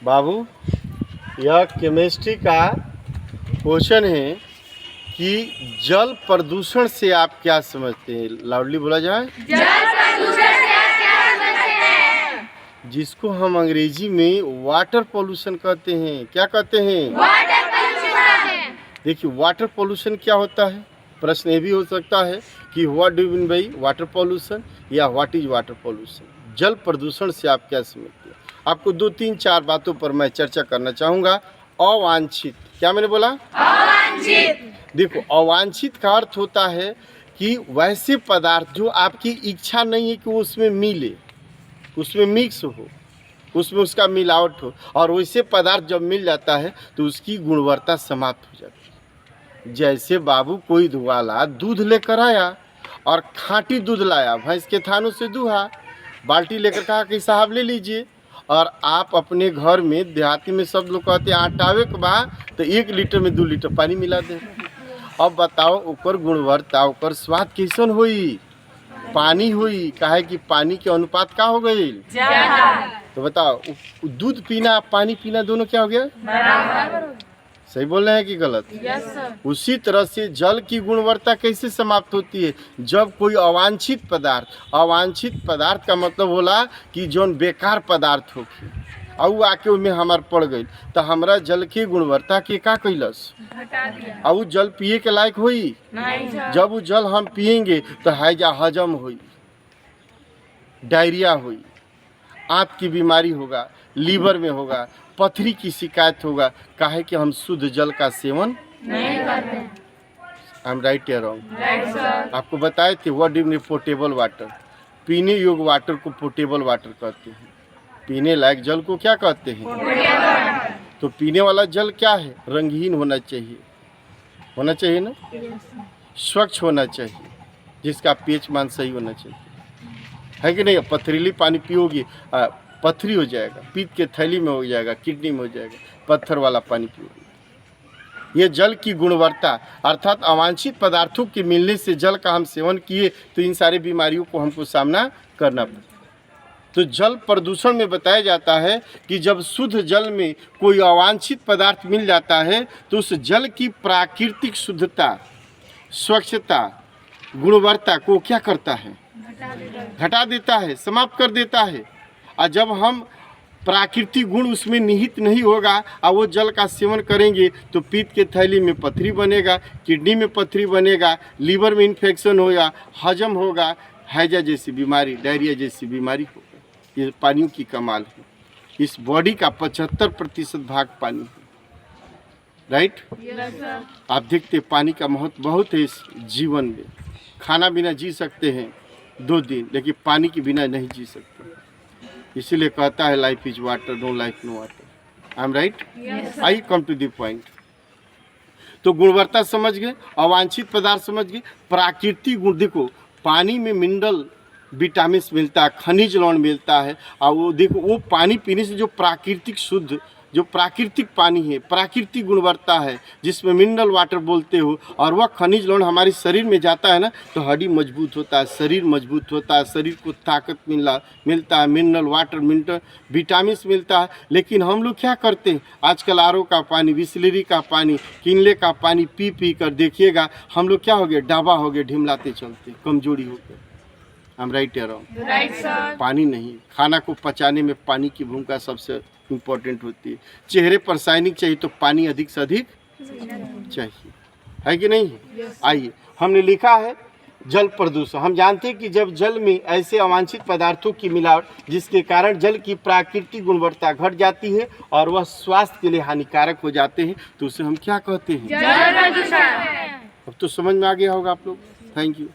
बाबू, यह केमिस्ट्री का क्वेश्चन है कि जल प्रदूषण से आप क्या समझते हैं? लाउडली बोला जाए। जल प्रदूषण से आप क्या समझते हैं? जिसको हम अंग्रेजी में वाटर पोल्यूशन कहते हैं। क्या कहते हैं? Water pollution. देखिए, वाटर पोल्यूशन क्या होता है? प्रश्न ये भी हो सकता है कि what do you mean by water pollution या व्हाट इज वाटर पोल्यूशन। जल प्रदूषण से आप क्या समझते हैं? आपको 2-3-4 बातों पर मैं चर्चा करना चाहूँगा। अवांछित, क्या मैंने बोला? अवांछित। देखो, अवांछित का अर्थ होता है कि वैसे पदार्थ जो आपकी इच्छा नहीं है कि वो उसमें मिले, उसमें मिक्स हो, उसमें उसका मिलावट हो, और वैसे पदार्थ जब मिल जाता है तो उसकी गुणवत्ता समाप्त हो जाती है। जैसे बाबू, कोई वाला दूध लेकर आया और खाँटी दूध लाया, भैंस के थानों से दूहा, बाल्टी लेकर कहा कि साहब ले लीजिए, और आप अपने घर में, देहाती में सब लोग कहते हैं आटावे के बाद तो 1 लीटर में 2 लीटर पानी मिला दे। अब बताओ, ओकर गुणवत्ता, ओकर स्वाद कैसन होई? पानी हुई। काहे कि पानी के अनुपात का हो गई? तो बताओ, दूध पीना पानी पीना दोनों क्या हो गया? सही बोल रहे हैं कि गलत? Yes sir. उसी तरह से जल की गुणवत्ता कैसे समाप्त होती है? जब कोई अवांछित पदार्थ का मतलब होला कि जौन बेकार पदार्थ होगी और आके उसमें हमार पड़ गई तो हमारा जल की गुणवत्ता के का कैलस? घटा दिया। और जल पिए के लायक होई? नहीं सर। जब वो जल हम पिएंगे तो हैजा हजम हुई, डायरिया हुई, आंत की बीमारी होगा, लीवर में होगा, पथरी की शिकायत होगा। काहे कि हम शुद्ध जल का सेवन नहीं करते। आई एम राइट या रॉन्ग? Right sir. आपको बताए थे what do you mean portable water. पीने योग्य वाटर को पोर्टेबल वाटर कहते हैं। पीने लायक जल को क्या कहते हैं? तो पीने वाला जल क्या है? रंगहीन होना चाहिए, होना चाहिए ना, स्वच्छ होना चाहिए, जिसका पीएच मान सही होना चाहिए, है कि नहीं? पथरीली पानी पियोगी पथरी हो जाएगा, पीत के थैली में हो जाएगा, किडनी में हो जाएगा। पत्थर वाला पानी पियोगी। ये जल की गुणवत्ता, अर्थात अवांछित पदार्थों के मिलने से जल का हम सेवन किए तो इन सारी बीमारियों को हमको सामना करना पड़ता। तो जल प्रदूषण में बताया जाता है कि जब शुद्ध जल में कोई अवांछित पदार्थ मिल जाता है तो उस जल की प्राकृतिक शुद्धता, स्वच्छता, गुणवत्ता को क्या करता है? घटा देता है, समाप्त कर देता है। और जब हम प्राकृतिक गुण उसमें निहित नहीं होगा और वो जल का सेवन करेंगे तो पीत के थैली में पथरी बनेगा, किडनी में पथरी बनेगा, लीवर में इन्फेक्शन होगा, हजम होगा, हैजा जैसी बीमारी, डायरिया जैसी बीमारी होगा। ये पानियों की कमाल है। इस बॉडी का 75% भाग पानी है, राइट? Yes sir. आप देखते पानी का महत्व बहुत है इस जीवन में। खाना बिना जी सकते हैं 2 दिन, लेकिन पानी के बिना नहीं जी सकते। इसीलिए कहता है life is water, no life no water. I am right? I come to the point. तो गुणवत्ता समझ गए, अवांछित पदार्थ समझ गए, प्राकृतिक गुण। देखो, पानी में मिनरल विटामिन मिलता है, खनिज लवण मिलता है, और वो देखो, वो पानी पीने से जो प्राकृतिक शुद्ध, जो प्राकृतिक पानी है, प्राकृतिक गुणवत्ता है, जिसमें मिनरल वाटर बोलते हो, और वह खनिज लवण हमारे शरीर में जाता है ना तो हड्डी मजबूत होता है, शरीर मजबूत होता है, शरीर को ताकत मिलता है, मिनरल वाटर, मिनरल विटामिन मिलता है। लेकिन हम लोग क्या करते हैं आजकल? आरओ का पानी, बिसलेरी का पानी, किनले का पानी पी कर देखिएगा हम लोग क्या हो गए? डाबा हो गए, ढिमलाते चलते, कमजोरी हो गए। हम राइट या रॉन्ग? Right sir. पानी नहीं, खाना को पचाने में पानी की भूमिका सबसे इम्पोर्टेंट होती है। चेहरे पर शाइनिंग चाहिए तो पानी अधिक से अधिक चाहिए, है कि नहीं? आइए, हमने लिखा है जल प्रदूषण। हम जानते हैं कि जब जल में ऐसे अवांछित पदार्थों की मिलावट जिसके कारण जल की प्राकृतिक गुणवत्ता घट जाती है और वह स्वास्थ्य के लिए हानिकारक हो जाते हैं तो उसे हम क्या कहते हैं? जल प्रदूषण। अब तो समझ में आ गया होगा आप लोग। Thank you.